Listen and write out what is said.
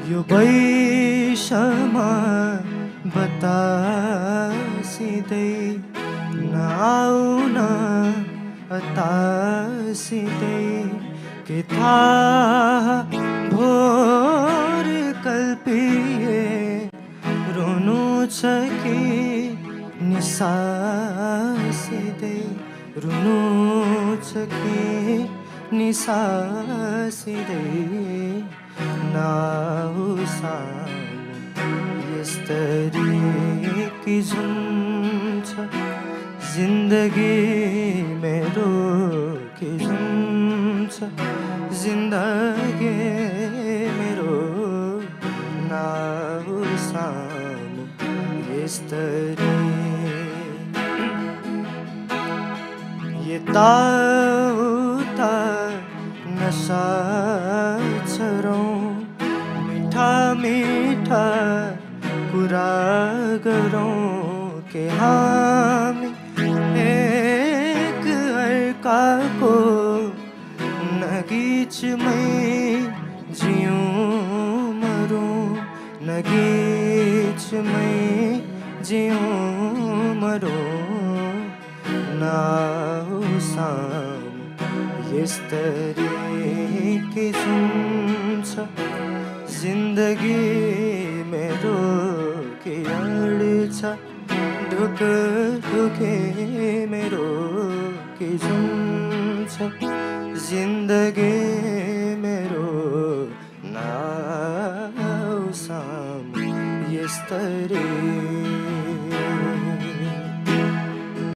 यो बैसमा बतासिँदै नआउन हतासिँदै के थाहा भोर कल्पिए रोनु छ कि निसासिँदै रुनु छ कि निसासिँदै नउसानु यस्तरी कि जुन छ जिन्दगी मेरो कि जुन छ जिन्दगी मेरो नउसानु यस्तरी यताउता नशा चरौँ मिठा मिठा कुरा गरौँ के हामी एक अर्काको नगिचमै जियौँ मरौँ नगिचमै जियौँ मरौँ नउसानु यस्तरी कि जुन छ जिन्दगी मेरो के अड्छ ढुक ढुके मेरो कि जुन छ जिन्दगी मेरो नउसानु यस्तरी